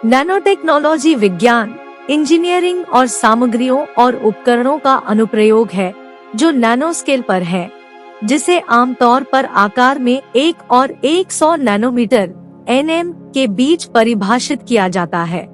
Nano technology विज्ञान, engineering और सामग्रियों और उपकरणों का अनुप्रयोग है जो नैनो स्केल पर है, जिसे आमतौर पर आकार में 1 और 100 नैनोमीटर (nm) के बीच परिभाषित किया जाता है।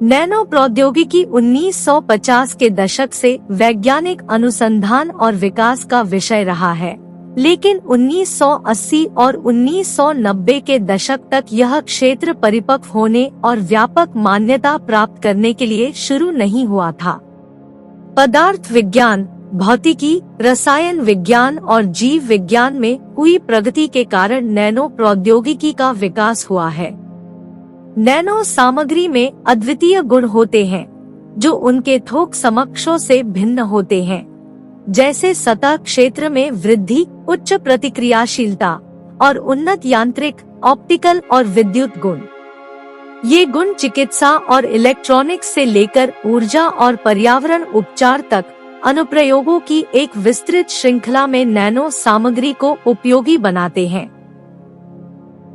नैनो प्रौद्योगिकी 1950 के दशक से वैज्ञानिक अनुसंधान और विकास का विषय रहा है, लेकिन 1980 और 1990 के दशक तक यह क्षेत्र परिपक्व होने और व्यापक मान्यता प्राप्त करने के लिए शुरू नहीं हुआ था। पदार्थ विज्ञान, भौतिकी, रसायन विज्ञान और जीव विज्ञान में हुई प्रगति के कारण नैनो प्रौद्योगिकी का विकास हुआ है। नैनो सामग्री में अद्वितीय गुण होते हैं जो उनके थोक समकक्षों से भिन्न होते हैं, जैसे सतह क्षेत्र में वृद्धि, उच्च प्रतिक्रियाशीलता और उन्नत यांत्रिक, ऑप्टिकल और विद्युत गुण। ये गुण चिकित्सा और इलेक्ट्रॉनिक्स से लेकर ऊर्जा और पर्यावरण उपचार तक अनुप्रयोगों की एक विस्तृत श्रृंखला में नैनो सामग्री को उपयोगी बनाते हैं।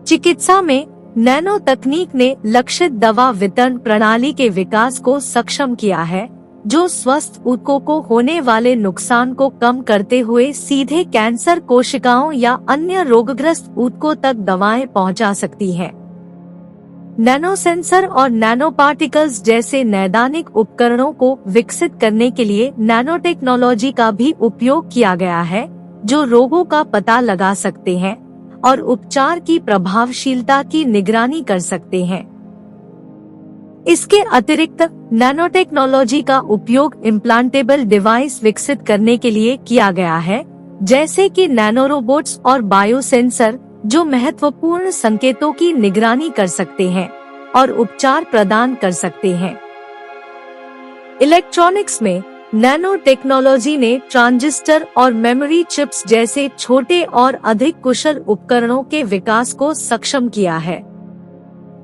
चिकित्सा में नैनो तकनीक ने लक्षित दवा वितरण प्रणाली के विकास को सक्षम किया है, जो स्वस्थ ऊतकों को होने वाले नुकसान को कम करते हुए सीधे कैंसर कोशिकाओं या अन्य रोगग्रस्त ऊतकों तक दवाएं पहुंचा सकती है। नैनो सेंसर और नैनो पार्टिकल्स जैसे नैदानिक उपकरणों को विकसित करने के लिए नैनो टेक्नोलॉजी का भी उपयोग किया गया है, जो रोगों का पता लगा सकते हैं और उपचार की प्रभावशीलता की निगरानी कर सकते हैं। इसके अतिरिक्त नैनो टेक्नोलॉजी का उपयोग इम्प्लांटेबल डिवाइस विकसित करने के लिए किया गया है, जैसे कि नैनो रोबोट्स और बायोसेंसर, जो महत्वपूर्ण संकेतों की निगरानी कर सकते हैं और उपचार प्रदान कर सकते हैं। इलेक्ट्रॉनिक्स में नैनो टेक्नोलॉजी ने ट्रांजिस्टर और मेमोरी चिप्स जैसे छोटे और अधिक कुशल उपकरणों के विकास को सक्षम किया है।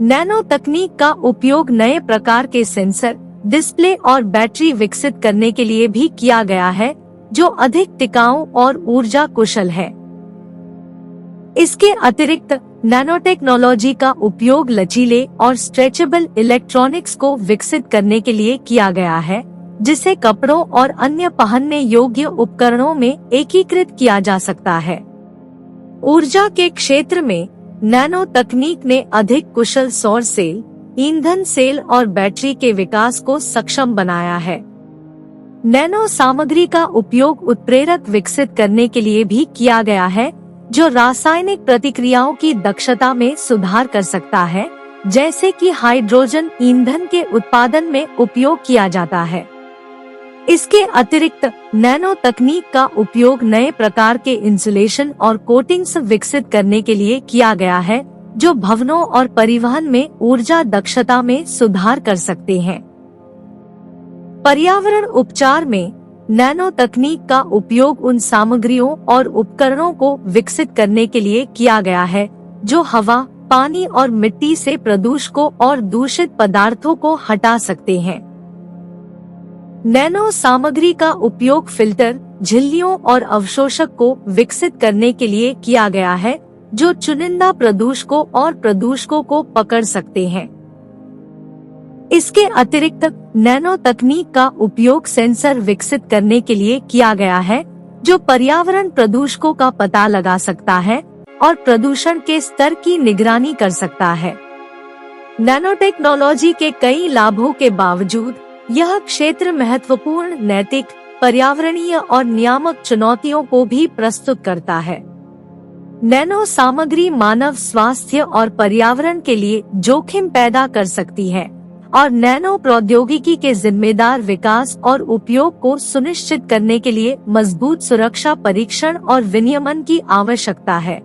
नैनो तकनीक का उपयोग नए प्रकार के सेंसर, डिस्प्ले और बैटरी विकसित करने के लिए भी किया गया है, जो अधिक टिकाऊ और ऊर्जा कुशल है। इसके अतिरिक्त नैनो टेक्नोलॉजी का उपयोग लचीले और स्ट्रेचेबल इलेक्ट्रॉनिक्स को विकसित करने के लिए किया गया है, जिसे कपड़ों और अन्य पहनने योग्य उपकरणों में एकीकृत किया जा सकता है। ऊर्जा के क्षेत्र में नैनो तकनीक ने अधिक कुशल सौर सेल, ईंधन सेल और बैटरी के विकास को सक्षम बनाया है। नैनो सामग्री का उपयोग उत्प्रेरक विकसित करने के लिए भी किया गया है, जो रासायनिक प्रतिक्रियाओं की दक्षता में सुधार कर सकता है, जैसे कि हाइड्रोजन ईंधन के उत्पादन में उपयोग किया जाता है। इसके अतिरिक्त नैनो तकनीक का उपयोग नए प्रकार के इंसुलेशन और कोटिंग्स विकसित करने के लिए किया गया है, जो भवनों और परिवहन में ऊर्जा दक्षता में सुधार कर सकते हैं। पर्यावरण उपचार में नैनो तकनीक का उपयोग उन सामग्रियों और उपकरणों को विकसित करने के लिए किया गया है जो हवा, पानी और मिट्टी से प्रदूषकों और दूषित पदार्थों को हटा सकते हैं। नैनो सामग्री का उपयोग फिल्टर, झिल्लियों और अवशोषक को विकसित करने के लिए किया गया है, जो चुनिंदा प्रदूषकों और प्रदूषकों को पकड़ सकते हैं। इसके अतिरिक्त नैनो तकनीक का उपयोग सेंसर विकसित करने के लिए किया गया है, जो पर्यावरण प्रदूषकों का पता लगा सकता है और प्रदूषण के स्तर की निगरानी कर सकता है। नैनो टेक्नोलॉजी के कई लाभों के बावजूद यह क्षेत्र महत्वपूर्ण नैतिक, पर्यावरणीय और नियामक चुनौतियों को भी प्रस्तुत करता है। नैनो सामग्री मानव स्वास्थ्य और पर्यावरण के लिए जोखिम पैदा कर सकती है और नैनो प्रौद्योगिकी के जिम्मेदार विकास और उपयोग को सुनिश्चित करने के लिए मजबूत सुरक्षा परीक्षण और विनियमन की आवश्यकता है।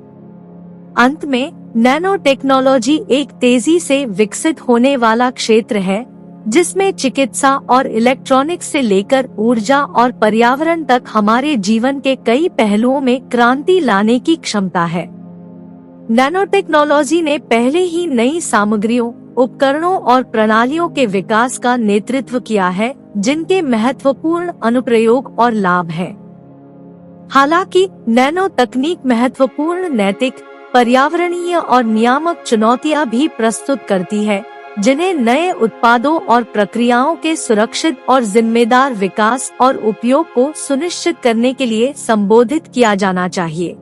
अंत में, नैनो टेक्नोलॉजी एक तेजी से विकसित होने वाला क्षेत्र है, जिसमें चिकित्सा और इलेक्ट्रॉनिक्स से लेकर ऊर्जा और पर्यावरण तक हमारे जीवन के कई पहलुओं में क्रांति लाने की क्षमता है। नैनो टेक्नोलॉजी ने पहले ही नई सामग्रियों, उपकरणों और प्रणालियों के विकास का नेतृत्व किया है, जिनके महत्वपूर्ण अनुप्रयोग और लाभ हैं। हालांकि नैनो तकनीक महत्वपूर्ण नैतिक, पर्यावरणीय और नियामक चुनौतियां भी प्रस्तुत करती है, जिन्हें नए उत्पादों और प्रक्रियाओं के सुरक्षित और जिम्मेदार विकास और उपयोग को सुनिश्चित करने के लिए संबोधित किया जाना चाहिए।